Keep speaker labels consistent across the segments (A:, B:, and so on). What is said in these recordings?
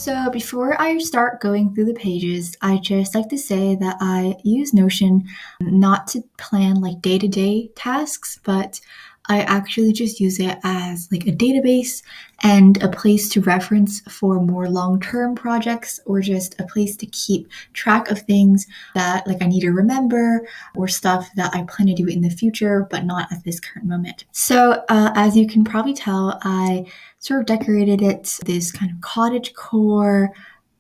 A: So before I start going through the pages, I just like to say that I use Notion not to plan like day-to-day tasks, but I actually just use it as like a database and a place to reference for more long-term projects or just a place to keep track of things that like I need to remember or stuff that I plan to do in the future, but not at this current moment. So as you can probably tell, I sort of decorated it this kind of cottage core,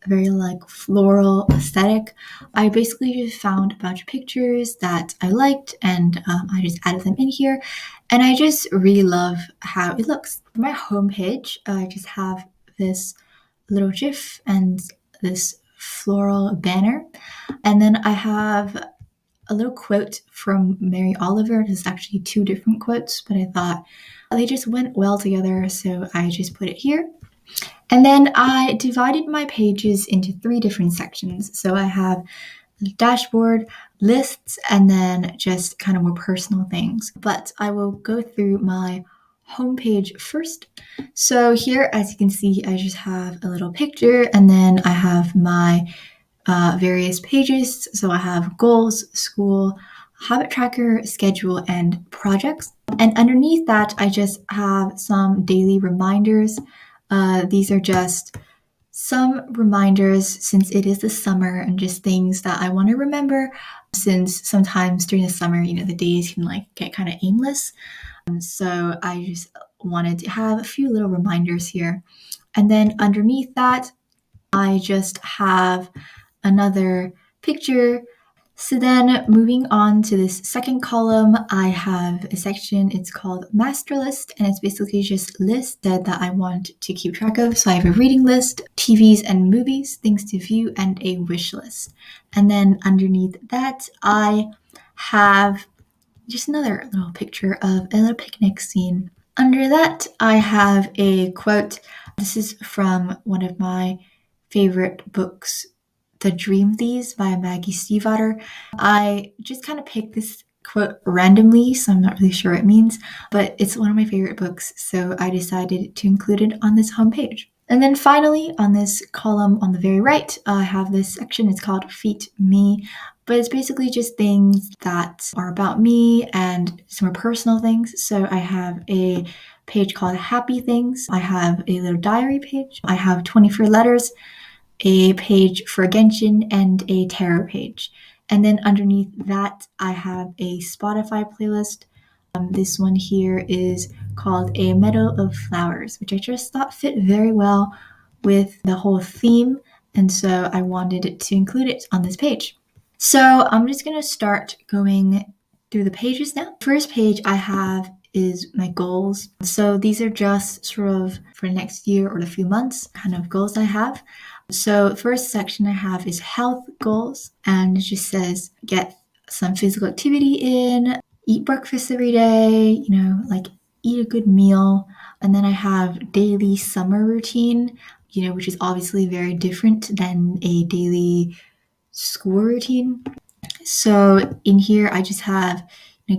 A: very like floral aesthetic. I basically just found a bunch of pictures that I liked and I just added them in here. And I just really love how it looks. For my homepage, I just have this little GIF and this floral banner. And then I have a little quote from Mary Oliver. There's actually two different quotes, but I thought they just went well together, so I just put it here. And then I divided my pages into three different sections. So I have the dashboard, lists, and then just kind of more personal things. But I will go through my homepage first. So here, as you can see, I just have a little picture, and then I have my various pages. So I have goals, school, habit tracker, schedule, and projects. And underneath that, I just have some daily reminders. These are just some reminders since it is the summer and just things that I want to remember since sometimes during the summer, the days can like get kind of aimless. So I just wanted to have a few little reminders here. And then underneath that, I just have another picture. So then moving on to this second column, I have a section, it's called Master List, and it's basically just lists that I want to keep track of. So I have a reading list, TVs and movies, things to view, and a wish list. And then underneath that, I have just another little picture of a little picnic scene. Under that, I have a quote. This is from one of my favorite books, The Dream Thieves by Maggie Stiefvater. I just kind of picked this quote randomly, so I'm not really sure what it means, but it's one of my favorite books, so I decided to include it on this homepage. And then finally, on this column on the very right, I have this section. It's called Feat Me, but it's basically just things that are about me and some more personal things. So I have a page called Happy Things. I have a little diary page. I have 24 letters, a page for Genshin, and a tarot page. And then underneath that, I have a Spotify playlist. This one here is called A Meadow of Flowers, which I just thought fit very well with the whole theme. And so I wanted to include it on this page. So I'm just going to start going through the pages now. First page I have is my goals. So these are just sort of for next year or a few months kind of goals I have. So the first section I have is health goals, and it just says get some physical activity in, eat breakfast every day, like eat a good meal. And then I have daily summer routine, which is obviously very different than a daily school routine. So in here, I just have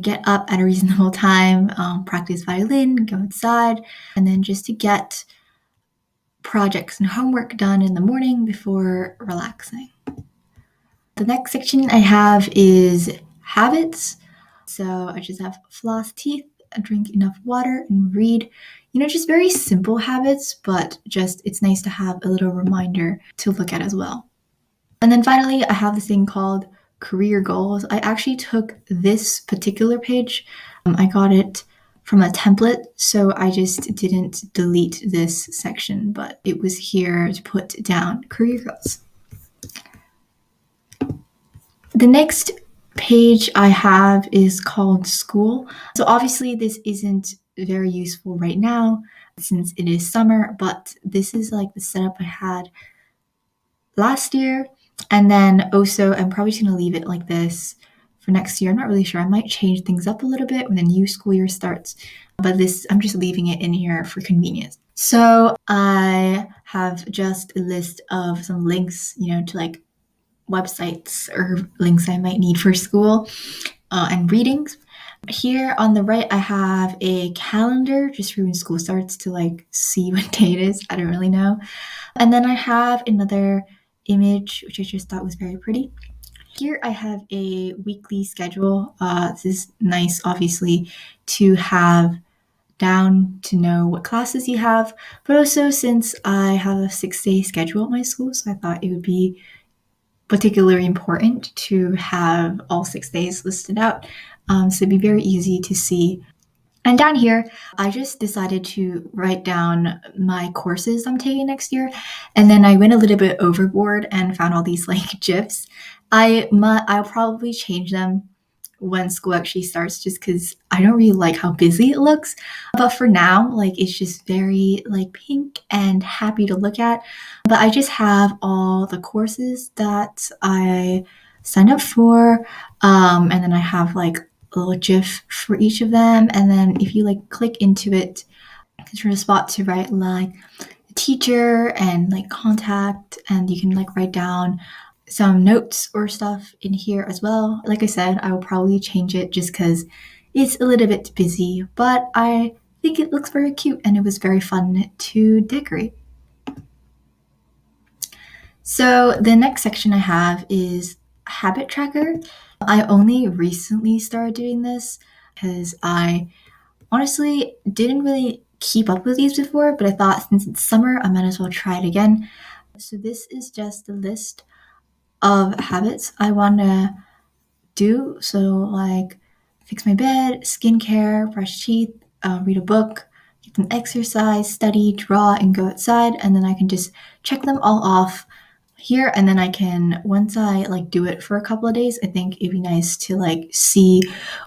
A: get up at a reasonable time, practice violin, go outside, and then just to get projects and homework done in the morning before relaxing. The next section I have is habits. So I just have floss teeth, drink enough water, and read. Just very simple habits, but just it's nice to have a little reminder to look at as well. And then finally, I have this thing called career goals. I actually took this particular page. I got it from a template, so I just didn't delete this section, but it was here to put down career goals. The next page I have is called school. So obviously this isn't very useful right now since it is summer, but this is like the setup I had last year. And then also I'm probably just going to leave it like this for next year. I'm not really sure. I might change things up a little bit when the new school year starts, but I'm just leaving it in here for convenience. So I have just a list of some links, to like websites or links I might need for school and readings. Here on the right, I have a calendar just for when school starts to like see what day it is. I don't really know. And then I have another image which I just thought was very pretty. Here I have a weekly schedule. This is nice, obviously, to have down to know what classes you have, but also since I have a 6 day schedule at my school, so I thought it would be particularly important to have all 6 days listed out. So it'd be very easy to see. And down here, I just decided to write down my courses I'm taking next year. And then I went a little bit overboard and found all these like GIFs. I'll probably change them when school actually starts just because I don't really like how busy it looks. But for now, like it's just very like pink and happy to look at. But I just have all the courses that I signed up for. And then I have like a little GIF for each of them. And then if you like click into it, there's a spot to write like teacher and like contact, and you can like write down some notes or stuff in here as well. Like I said, I will probably change it just because it's a little bit busy, but I think it looks very cute and it was very fun to decorate. So the next section I have is habit tracker. I only recently started doing this because I honestly didn't really keep up with these before, but I thought since it's summer, I might as well try it again. So this is just a list of habits I want to do. So like fix my bed, skincare, brush teeth, read a book, get some exercise, study, draw, and go outside. And then I can just check them all off here. And then I can, once I like do it for a couple of days, I think it'd be nice to like see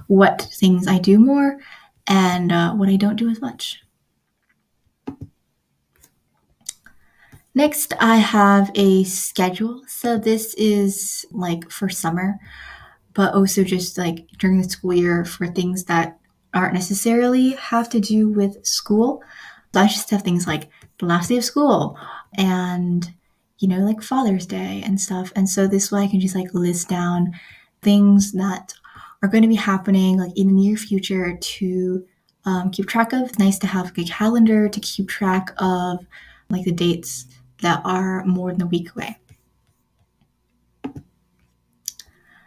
A: what things I do more and what I don't do as much. Next, I have a schedule. So this is like for summer, but also just like during the school year for things that aren't necessarily have to do with school. So I just have things like the last day of school and, like Father's Day and stuff. And so this way I can just like list down things that are going to be happening like in the near future to keep track of. It's nice to have like a calendar to keep track of like the dates that are more than a week away.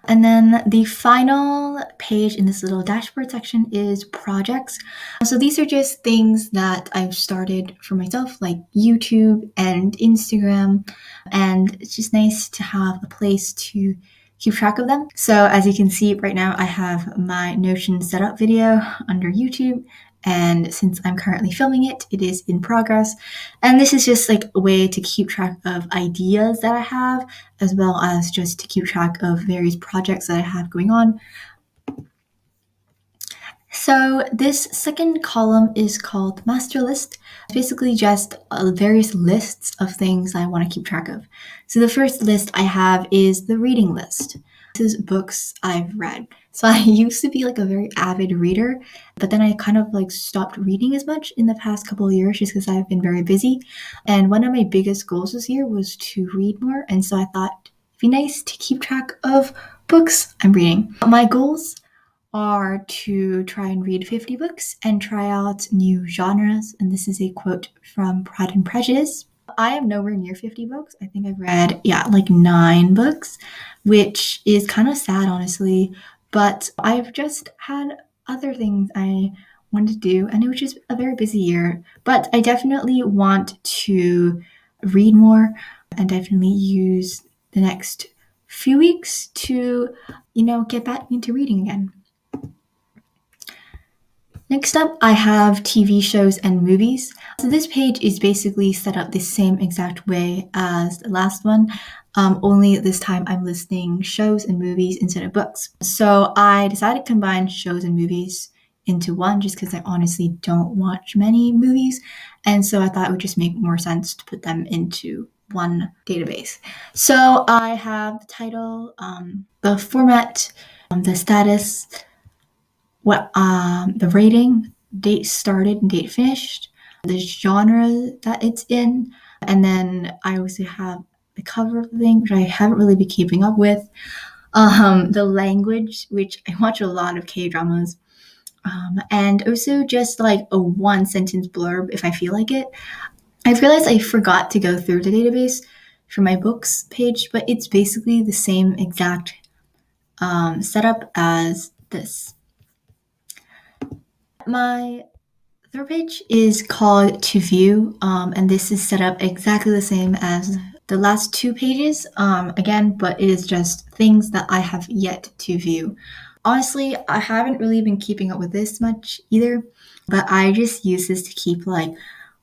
A: And then the final page in this little dashboard section is projects. So these are just things that I've started for myself, like YouTube and Instagram. And it's just nice to have a place to keep track of them. So as you can see right now, I have my Notion setup video under YouTube. And since I'm currently filming it, it is in progress. And this is just like a way to keep track of ideas that I have, as well as just to keep track of various projects that I have going on. So this second column is called Master List. It's basically just various lists of things I want to keep track of. So the first list I have is the reading list. This is books I've read. So I used to be like a very avid reader, but then I kind of like stopped reading as much in the past couple of years just because I've been very busy. And one of my biggest goals this year was to read more. And so I thought it'd be nice to keep track of books I'm reading. My goals are to try and read 50 books and try out new genres. And this is a quote from Pride and Prejudice. I am nowhere near 50 books. I think I've read, like 9 books, which is kind of sad, honestly. But I've just had other things I wanted to do, and it was just a very busy year. But I definitely want to read more and definitely use the next few weeks to, get back into reading again. Next up, I have TV shows and movies. So this page is basically set up the same exact way as the last one, only this time I'm listing shows and movies instead of books. So I decided to combine shows and movies into one just because I honestly don't watch many movies. And so I thought it would just make more sense to put them into one database. So I have the title, the format, the status, the rating, date started and date finished, the genre that it's in, and then I also have the cover of the thing, which I haven't really been keeping up with, the language, which I watch a lot of K-dramas, and also just like a one sentence blurb if I feel like it. I've realized I forgot to go through the database for my books page, but it's basically the same exact setup as this. My third page is called To View, and this is set up exactly the same as the last two pages, again, but it is just things that I have yet to view. Honestly, I haven't really been keeping up with this much either, but I just use this to keep like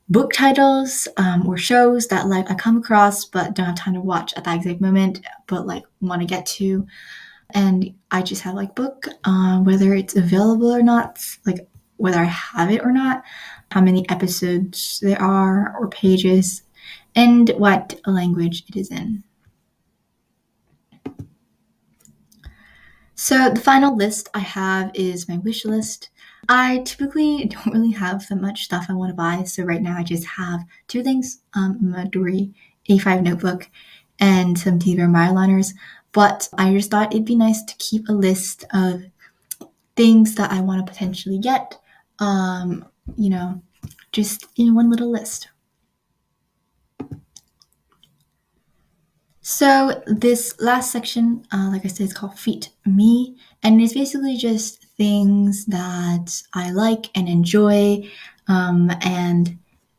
A: book titles or shows that like I come across but don't have time to watch at that exact moment, but like want to get to. And I just have like book, whether it's available or not, like whether I have it or not, how many episodes there are or pages, and what language it is in. So the final list I have is my wish list. I typically don't really have that much stuff I want to buy, so right now I just have two things: Maduri A5 notebook and some Diva eyeliners. But I just thought it'd be nice to keep a list of things that I want to potentially get. Um, you know, just in one little list. So this last section, like I said, is called Feet Me, and it's basically just things that I like and enjoy, and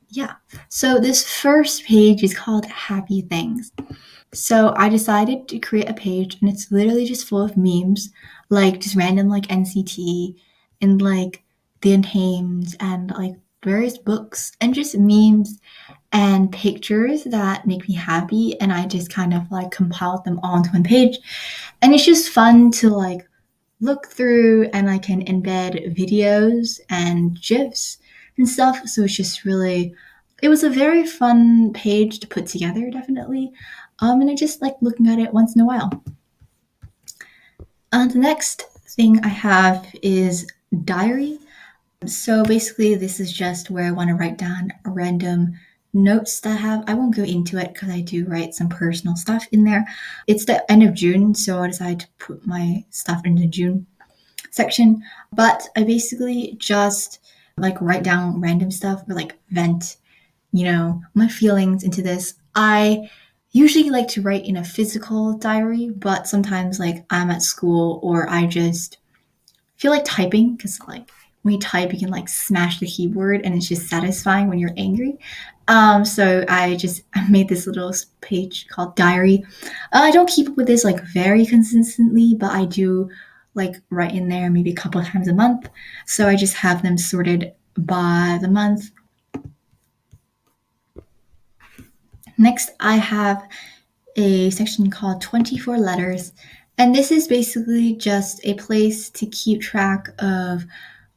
A: yeah. So this first page is called Happy Things. So I decided to create a page, and it's literally just full of memes, like just random like NCT and like the Untamed and like various books and just memes and pictures that make me happy, and I just kind of like compiled them all into one page. And it's just fun to like look through, and I can embed videos and GIFs and stuff. So it's just really, it was a very fun page to put together, definitely. And I just like looking at it once in a while. The next thing I have is diary. So basically, this is just where I want to write down random notes that I have. I won't go into it because I do write some personal stuff in there. It's the end of June, so I decided to put my stuff in the June section. But I basically just like write down random stuff or like vent, my feelings into this. I usually like to write in a physical diary, but sometimes like I'm at school or I just feel like typing because like when you type you can like smash the keyboard and it's just satisfying when you're angry. So I made this little page called diary. I don't keep up with this like very consistently, but I do like write in there maybe a couple of times a month. So I just have them sorted by the month. Next, I have a section called 24 letters. And this is basically just a place to keep track of,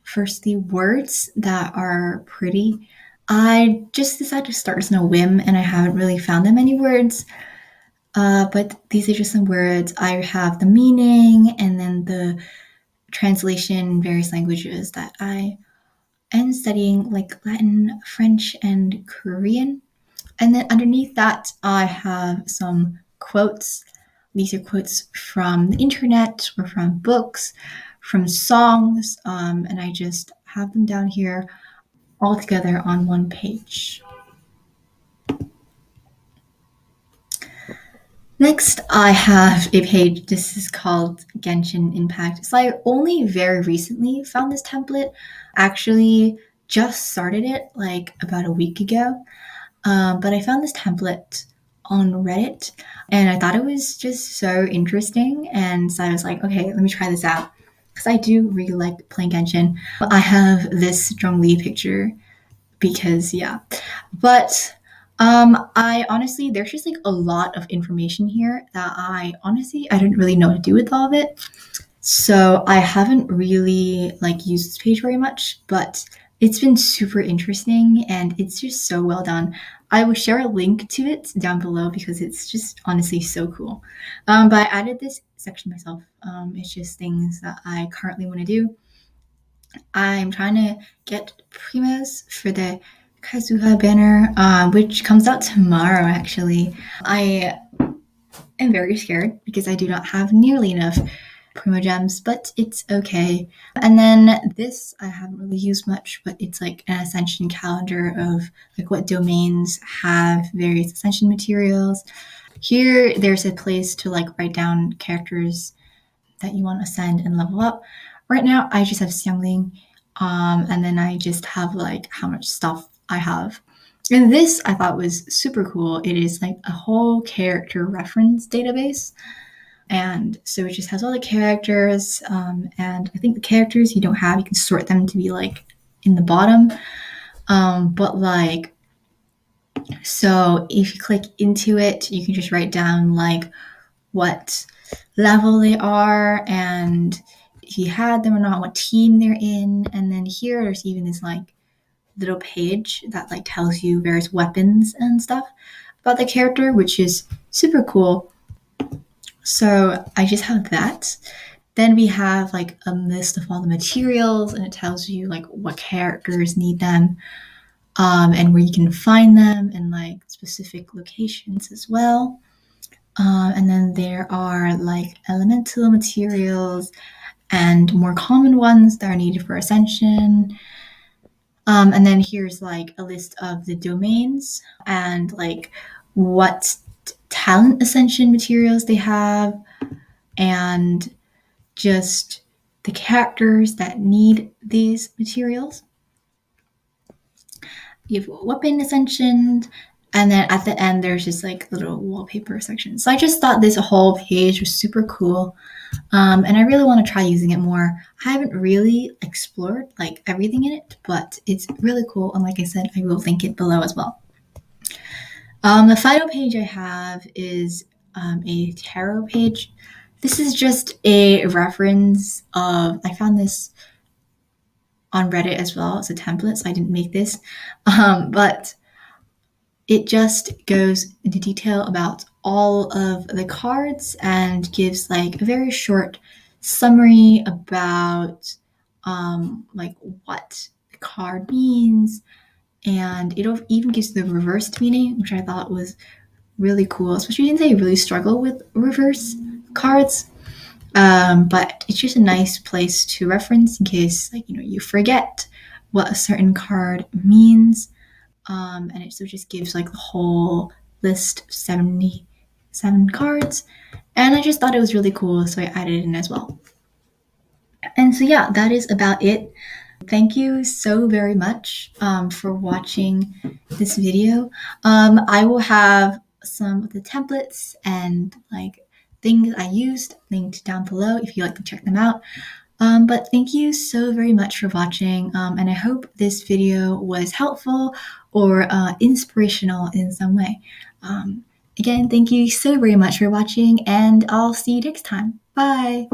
A: firstly, words that are pretty. I just decided to start as a whim, and I haven't really found that many words. But these are just some words. I have the meaning and then the translation in various languages that I am studying, like Latin, French, and Korean. And then underneath that, I have some quotes. These are quotes from the internet or from books, from songs, and I just have them down here all together on one page. Next, I have a page. This is called Genshin Impact. So I only very recently found this template. Actually, just started it like about a week ago. But I found this template on Reddit and I thought it was just so interesting. And so I was like, okay, let me try this out. Because I do really like playing Genshin. I have this Zhongli picture because, yeah. But I honestly, there's just like a lot of information here that I didn't really know what to do with all of it. So I haven't really like used this page very much, but it's been super interesting and it's just so well done. I will share a link to it down below because it's just honestly so cool. But I added this section myself. It's just things that I currently want to do. I'm trying to get Primos for the Kazuha banner, which comes out tomorrow actually. I am very scared because I do not have nearly enough Primogems, but it's okay. And then this I haven't really used much, but it's like an ascension calendar of like what domains have various ascension materials. Here, there's a place to like write down characters that you want to ascend and level up. Right now, I just have Xiangling, and then I just have like how much stuff I have. And this I thought was super cool. It is like a whole character reference database. And so it just has all the characters. And I think the characters you don't have, you can sort them to be like in the bottom. But like, so if you click into it, you can just write down like what level they are and if you had them or not, what team they're in. And then here there's even this like little page that like tells you various weapons and stuff about the character, which is super cool. So I just have that. Then we have like a list of all the materials and it tells you like what characters need them, and where you can find them and like specific locations as well. And then there are like elemental materials and more common ones that are needed for ascension. And then here's like a list of the domains and like what talent ascension materials they have and just the characters that need these materials. You have weapon ascension, and then at the end there's just like little wallpaper section. So I just thought this whole page was super cool, and I really want to try using it more. I haven't really explored like everything in it, but it's really cool. And like I said, I will link it below as well. The final page I have is a tarot page. This is just a reference of, I found this on Reddit as well as a template, so I didn't make this. But it just goes into detail about all of the cards and gives like a very short summary about like what the card means. And it even gives the reversed meaning, which I thought was really cool, especially since I really struggle with reverse cards. But it's just a nice place to reference in case like you forget what a certain card means. And it so just gives like the whole list of 77 cards. And I just thought it was really cool, so I added it in as well. And so yeah, that is about it. Thank you so very much for watching this video. I will have some of the templates and like things I used linked down below if you'd like to check them out. But thank you so very much for watching, and I hope this video was helpful or inspirational in some way. Again, thank you so very much for watching, and I'll see you next time. Bye!